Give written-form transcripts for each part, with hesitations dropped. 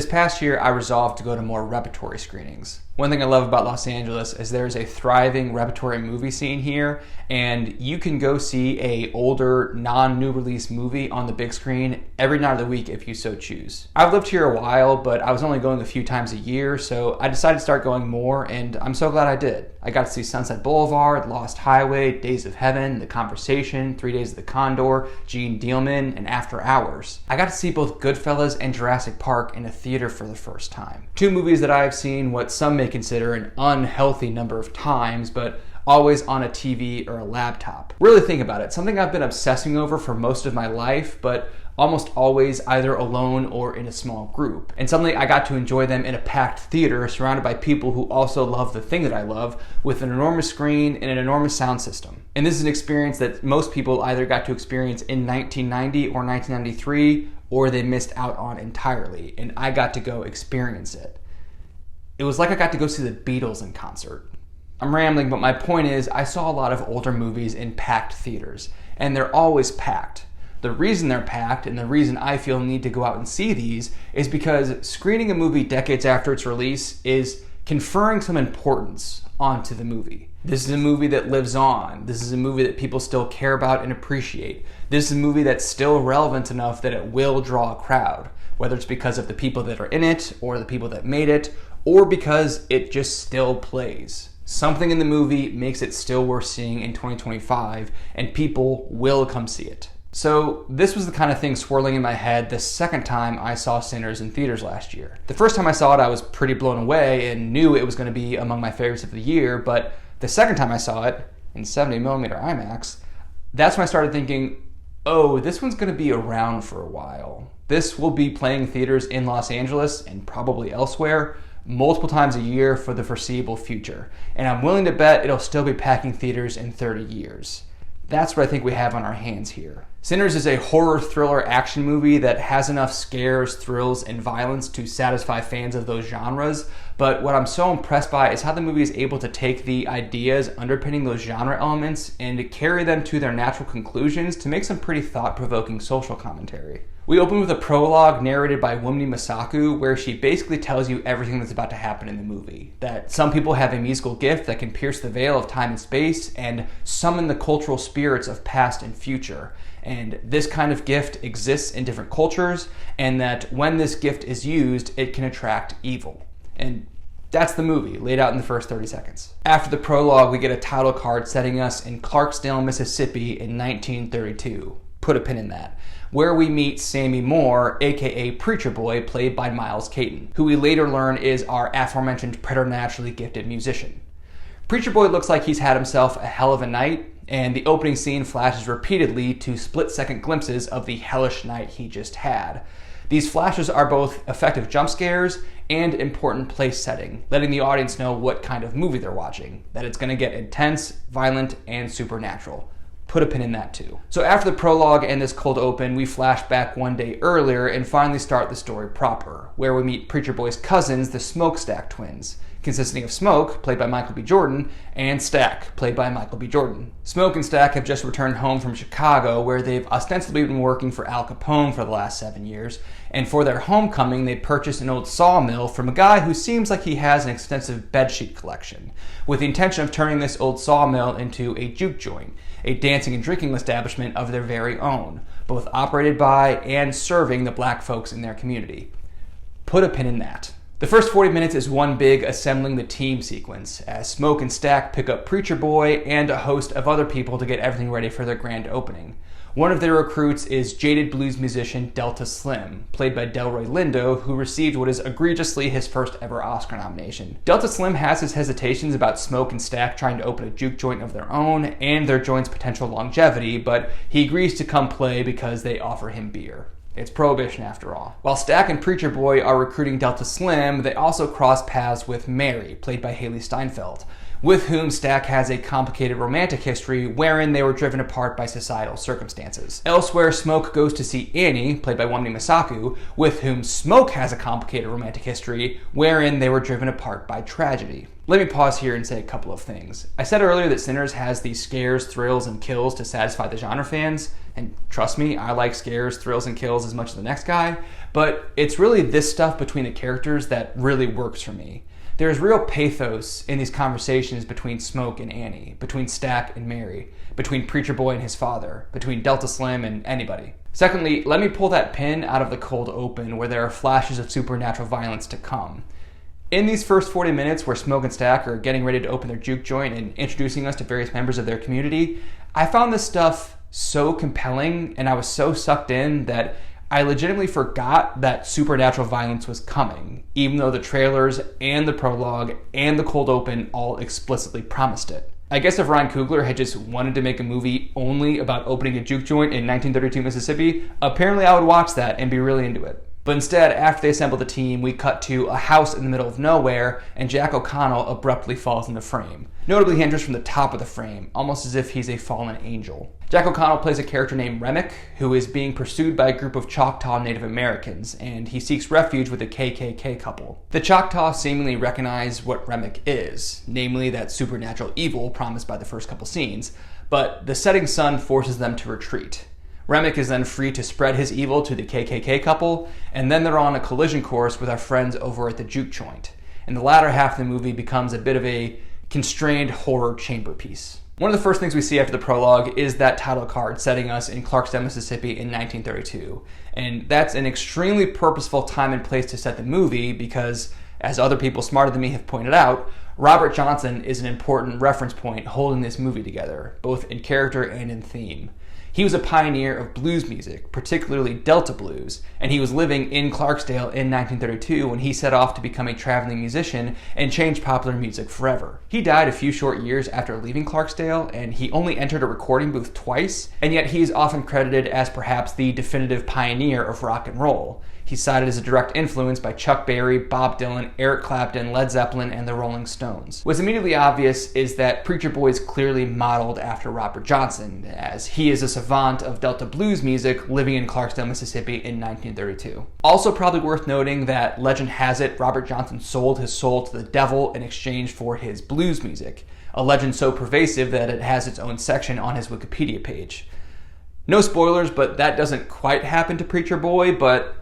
This past year, I resolved to go to more repertory screenings. One thing I love about Los Angeles is there's a thriving repertory movie scene here, and you can go see a older, non-new release movie on the big screen every night of the week if you so choose. I've lived here a while, but I was only going a few times a year, so I decided to start going more, and I'm so glad I did. I got to see Sunset Boulevard, Lost Highway, Days of Heaven, The Conversation, 3 Days of the Condor, Gene Dealman, and After Hours. I got to see both Goodfellas and Jurassic Park in a theater for the first time. 2 movies that I have seen what some may consider an unhealthy number of times, but always on a TV or a laptop. Really think about it. Something I've been obsessing over for most of my life, but almost always either alone or in a small group. And suddenly I got to enjoy them in a packed theater surrounded by people who also love the thing that I love, with an enormous screen and an enormous sound system. And this is an experience that most people either got to experience in 1990 or 1993, or they missed out on entirely. And I got to go experience it. It was like I got to go see the Beatles in concert. I'm rambling, but my point is I saw a lot of older movies in packed theaters, and they're always packed. The reason they're packed, and the reason I feel the need to go out and see these, is because screening a movie decades after its release is conferring some importance onto the movie. This is a movie that lives on. This is a movie that people still care about and appreciate. This is a movie that's still relevant enough that it will draw a crowd, whether it's because of the people that are in it, or the people that made it, or because it just still plays. Something in the movie makes it still worth seeing in 2025, and people will come see it. So this was the kind of thing swirling in my head the second time I saw Sinners in theaters last year. The first time I saw it, I was pretty blown away and knew it was going to be among my favorites of the year, but the second time I saw it, in 70mm IMAX, that's when I started thinking, oh, this one's going to be around for a while. This will be playing theaters in Los Angeles and probably elsewhere multiple times a year for the foreseeable future. And I'm willing to bet it'll still be packing theaters in 30 years. That's what I think we have on our hands here. Sinners is a horror thriller action movie that has enough scares, thrills, and violence to satisfy fans of those genres, but what I'm so impressed by is how the movie is able to take the ideas underpinning those genre elements and carry them to their natural conclusions to make some pretty thought-provoking social commentary. We open with a prologue narrated by Wunmi Masaku, where she basically tells you everything that's about to happen in the movie. That some people have a musical gift that can pierce the veil of time and space and summon the cultural spirits of past and future. And this kind of gift exists in different cultures, and that when this gift is used, it can attract evil. And that's the movie, laid out in the first 30 seconds. After the prologue, we get a title card setting us in Clarksdale, Mississippi in 1932. Put a pin in that. Where we meet Sammy Moore, aka Preacher Boy, played by Miles Caton, who we later learn is our aforementioned preternaturally gifted musician. Preacher Boy looks like he's had himself a hell of a night, and the opening scene flashes repeatedly to split-second glimpses of the hellish night he just had. These flashes are both effective jump scares and important place setting, letting the audience know what kind of movie they're watching, that it's going to get intense, violent, and supernatural. Put a pin in that too. So after the prologue and this cold open, we flash back one day earlier and finally start the story proper, where we meet Preacher Boy's cousins, the Smokestack twins, consisting of Smoke, played by Michael B. Jordan, and Stack, played by Michael B. Jordan. Smoke and Stack have just returned home from Chicago, where they've ostensibly been working for Al Capone for the last 7 years, and for their homecoming they purchased an old sawmill from a guy who seems like he has an extensive bedsheet collection, with the intention of turning this old sawmill into a juke joint, a dancing and drinking establishment of their very own, both operated by and serving the black folks in their community. Put a pin in that. The first 40 minutes is one big assembling the team sequence, as Smoke and Stack pick up Preacher Boy and a host of other people to get everything ready for their grand opening. One of their recruits is jaded blues musician Delta Slim, played by Delroy Lindo, who received what is egregiously his first ever Oscar nomination. Delta Slim has his hesitations about Smoke and Stack trying to open a juke joint of their own and their joint's potential longevity, but he agrees to come play because they offer him beer. It's prohibition after all. While Stack and Preacher Boy are recruiting Delta Slim, they also cross paths with Mary, played by Haley Steinfeld. with whom Stack has a complicated romantic history wherein they were driven apart by societal circumstances. Elsewhere, Smoke goes to see Annie, played by Wamini Masaku, with whom Smoke has a complicated romantic history wherein they were driven apart by tragedy. Let me pause here and say a couple of things. I said earlier that Sinners has the scares, thrills, and kills to satisfy the genre fans, and trust me, I like scares, thrills, and kills as much as the next guy, but it's really this stuff between the characters that really works for me. There's real pathos in these conversations between Smoke and Annie, between Stack and Mary, between Preacher Boy and his father, between Delta Slim and anybody. Secondly, let me pull that pin out of the cold open where there are flashes of supernatural violence to come. In these first 40 minutes where Smoke and Stack are getting ready to open their juke joint and introducing us to various members of their community, I found this stuff so compelling and I was so sucked in that I legitimately forgot that supernatural violence was coming, even though the trailers and the prologue and the cold open all explicitly promised it. I guess if Ryan Coogler had just wanted to make a movie only about opening a juke joint in 1932 Mississippi, apparently I would watch that and be really into it. But instead, after they assemble the team, we cut to a house in the middle of nowhere, and Jack O'Connell abruptly falls into frame. Notably, he enters from the top of the frame, almost as if he's a fallen angel. Jack O'Connell plays a character named Remick, who is being pursued by a group of Choctaw Native Americans, and he seeks refuge with a KKK couple. The Choctaw seemingly recognize what Remick is, namely that supernatural evil promised by the first couple scenes, but the setting sun forces them to retreat. Remick is then free to spread his evil to the KKK couple, and then they're on a collision course with our friends over at the juke joint. And the latter half of the movie becomes a bit of a constrained horror chamber piece. One of the first things we see after the prologue is that title card setting us in Clarksdale, Mississippi in 1932. And that's an extremely purposeful time and place to set the movie because, as other people smarter than me have pointed out, Robert Johnson is an important reference point holding this movie together, both in character and in theme. He was a pioneer of blues music, particularly Delta blues, and he was living in Clarksdale in 1932 when he set off to become a traveling musician and change popular music forever. He died a few short years after leaving Clarksdale, and he only entered a recording booth twice, and yet he is often credited as perhaps the definitive pioneer of rock and roll. He's cited as a direct influence by Chuck Berry, Bob Dylan, Eric Clapton, Led Zeppelin, and the Rolling Stones. What's immediately obvious is that Preacher Boy is clearly modeled after Robert Johnson, as he is a savant of Delta blues music living in Clarksdale, Mississippi in 1932. Also probably worth noting that legend has it Robert Johnson sold his soul to the devil in exchange for his blues music, a legend so pervasive that it has its own section on his Wikipedia page. No spoilers, but that doesn't quite happen to Preacher Boy, but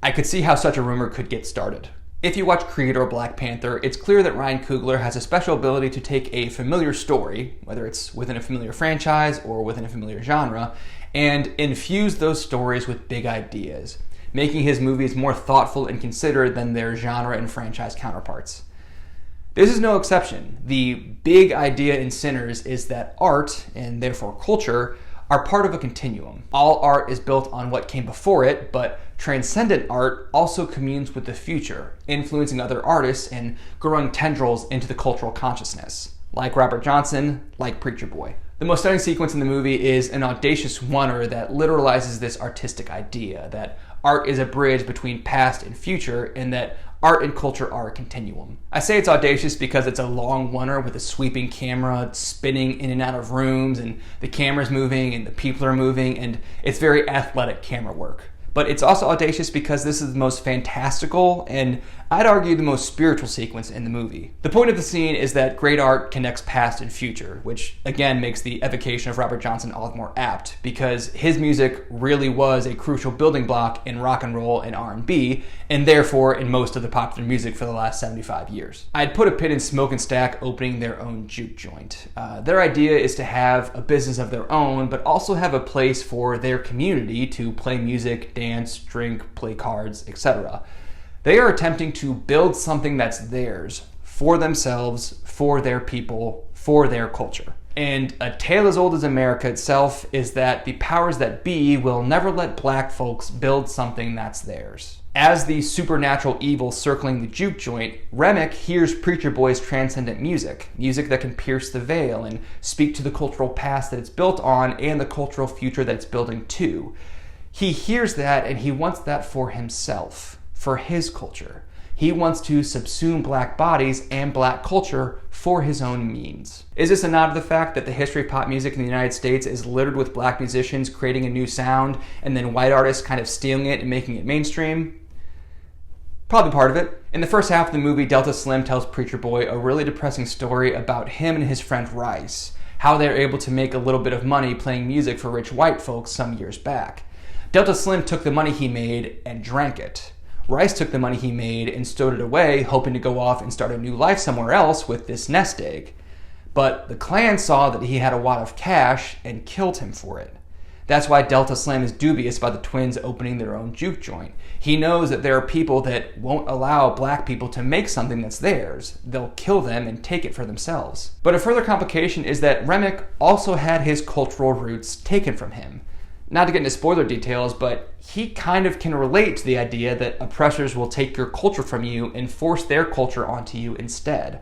I could see how such a rumor could get started. If you watch Creed or Black Panther, it's clear that Ryan Coogler has a special ability to take a familiar story, whether it's within a familiar franchise or within a familiar genre, and infuse those stories with big ideas, making his movies more thoughtful and considered than their genre and franchise counterparts. This is no exception. The big idea in Sinners is that art, and therefore culture, are part of a continuum. All art is built on what came before it, but transcendent art also communes with the future, influencing other artists and growing tendrils into the cultural consciousness, like Robert Johnson, like Preacher Boy. The most stunning sequence in the movie is an audacious oneer that literalizes this artistic idea, that art is a bridge between past and future, and that art and culture are a continuum. I say it's audacious because it's a long oneer with a sweeping camera spinning in and out of rooms, and the camera's moving and the people are moving, and it's very athletic camera work. But it's also audacious because this is the most fantastical and I'd argue the most spiritual sequence in the movie. The point of the scene is that great art connects past and future, which again makes the evocation of Robert Johnson all the more apt because his music really was a crucial building block in rock and roll and R&B, and therefore in most of the popular music for the last 75 years. I'd put a pin in Smoke and Stack opening their own juke joint. Their idea is to have a business of their own, but also have a place for their community to play music, dance, drink, play cards, etc. They are attempting to build something that's theirs, for themselves, for their people, for their culture. And a tale as old as America itself is that the powers that be will never let black folks build something that's theirs. As the supernatural evil circling the juke joint, Remick hears Preacher Boy's transcendent music that can pierce the veil and speak to the cultural past that it's built on and the cultural future that it's building to. He hears that and he wants that for himself, for his culture. He wants to subsume black bodies and black culture for his own means. Is this a nod to the fact that the history of pop music in the United States is littered with black musicians creating a new sound and then white artists kind of stealing it and making it mainstream? Probably part of it. In the first half of the movie, Delta Slim tells Preacher Boy a really depressing story about him and his friend Rice, how they're able to make a little bit of money playing music for rich white folks some years back. Delta Slim took the money he made and drank it. Rice took the money he made and stowed it away, hoping to go off and start a new life somewhere else with this nest egg. But the Klan saw that he had a wad of cash and killed him for it. That's why Delta Slim is dubious about the twins opening their own juke joint. He knows that there are people that won't allow black people to make something that's theirs. They'll kill them and take it for themselves. But a further complication is that Remick also had his cultural roots taken from him. Not to get into spoiler details, but he kind of can relate to the idea that oppressors will take your culture from you and force their culture onto you instead.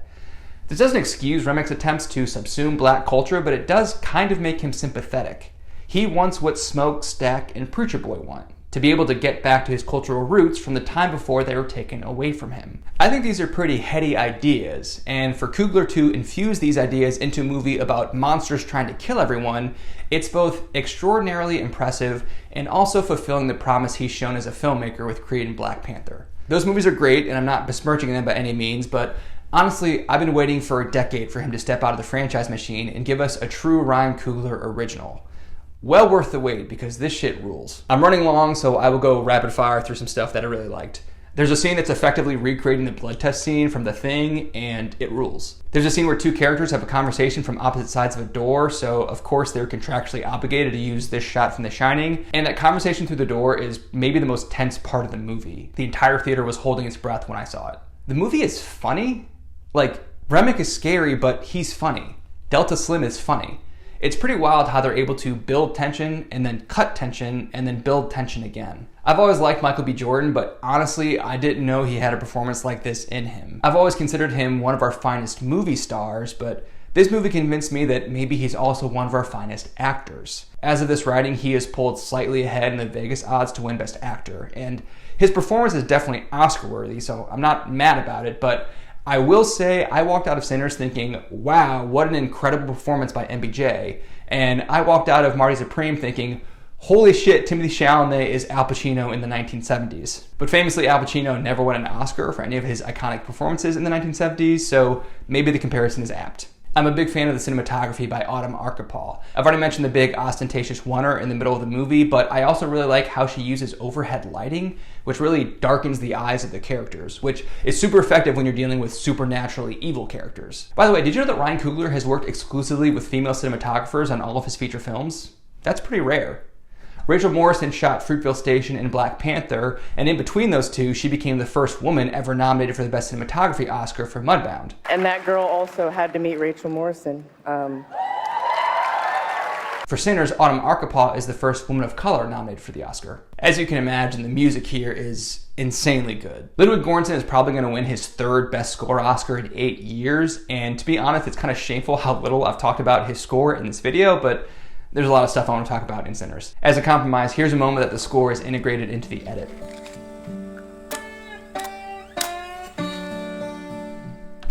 This doesn't excuse Remick's attempts to subsume black culture, but it does kind of make him sympathetic. He wants what Smoke, Stack, and Preacher Boy want, to be able to get back to his cultural roots from the time before they were taken away from him. I think these are pretty heady ideas, and for Coogler to infuse these ideas into a movie about monsters trying to kill everyone, it's both extraordinarily impressive and also fulfilling the promise he's shown as a filmmaker with creating Black Panther. Those movies are great, and I'm not besmirching them by any means, but honestly, I've been waiting for a decade for him to step out of the franchise machine and give us a true Ryan Coogler original. Well worth the wait, because this shit rules. I'm running long, so I will go rapid fire through some stuff that I really liked. There's a scene that's effectively recreating the blood test scene from The Thing, and it rules. There's a scene where two characters have a conversation from opposite sides of a door, so of course they're contractually obligated to use this shot from The Shining, and that conversation through the door is maybe the most tense part of the movie. The entire theater was holding its breath when I saw it. The movie is funny. Like, Remick is scary, but he's funny. Delta Slim is funny. It's pretty wild how they're able to build tension and then cut tension and then build tension again. I've always liked Michael B. Jordan, but honestly, I didn't know he had a performance like this in him. I've always considered him one of our finest movie stars, but this movie convinced me that maybe he's also one of our finest actors. As of this writing, he is pulled slightly ahead in the Vegas odds to win Best Actor, and his performance is definitely Oscar-worthy, so I'm not mad about it, but I will say I walked out of Sinners thinking, wow, what an incredible performance by MBJ. And I walked out of Marty Supreme thinking, holy shit, Timothée Chalamet is Al Pacino in the 1970s. But famously, Al Pacino never won an Oscar for any of his iconic performances in the 1970s, so maybe the comparison is apt. I'm a big fan of the cinematography by Autumn Archipel. I've already mentioned the big ostentatious oneer in the middle of the movie, but I also really like how she uses overhead lighting, which really darkens the eyes of the characters, which is super effective when you're dealing with supernaturally evil characters. By the way, did you know that Ryan Coogler has worked exclusively with female cinematographers on all of his feature films? That's pretty rare. Rachel Morrison shot Fruitvale Station and Black Panther, and in between those two, she became the first woman ever nominated for the Best Cinematography Oscar for Mudbound. And that girl also had to meet Rachel Morrison. For Sinners, Autumn Archipel is the first woman of color nominated for the Oscar. As you can imagine, the music here is insanely good. Ludwig Göransson is probably going to win his third Best Score Oscar in 8 years, and to be honest, it's kind of shameful how little I've talked about his score in this video, but there's a lot of stuff I want to talk about in Sinners. As a compromise, here's a moment that the score is integrated into the edit.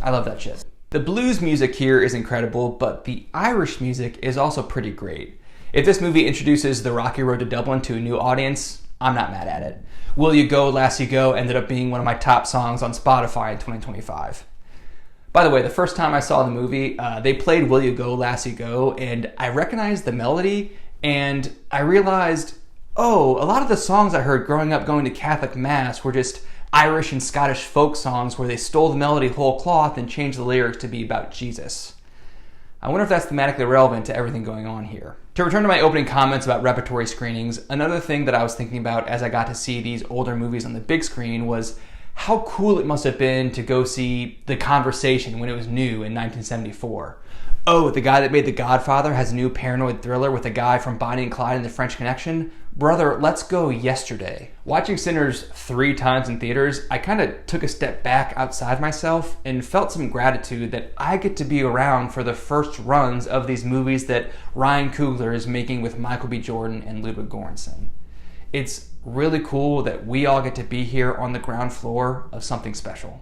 I love that shit. The blues music here is incredible, but the Irish music is also pretty great. If this movie introduces The Rocky Road to Dublin to a new audience, I'm not mad at it. Will You Go, Lassie Go ended up being one of my top songs on Spotify in 2025. By the way, the first time I saw the movie, they played Will You Go, Lassie Go, and I recognized the melody, and I realized, oh, a lot of the songs I heard growing up going to Catholic Mass were just Irish and Scottish folk songs where they stole the melody whole cloth and changed the lyrics to be about Jesus. I wonder if that's thematically relevant to everything going on here. To return to my opening comments about repertory screenings, another thing that I was thinking about as I got to see these older movies on the big screen was how cool it must have been to go see The Conversation when it was new in 1974. Oh, the guy that made The Godfather has a new paranoid thriller with a guy from Bonnie and Clyde and The French Connection? Brother, let's go yesterday. Watching Sinners 3 times in theaters, I kind of took a step back outside myself and felt some gratitude that I get to be around for the first runs of these movies that Ryan Coogler is making with Michael B. Jordan and Ludwig Göransson. It's really cool that we all get to be here on the ground floor of something special.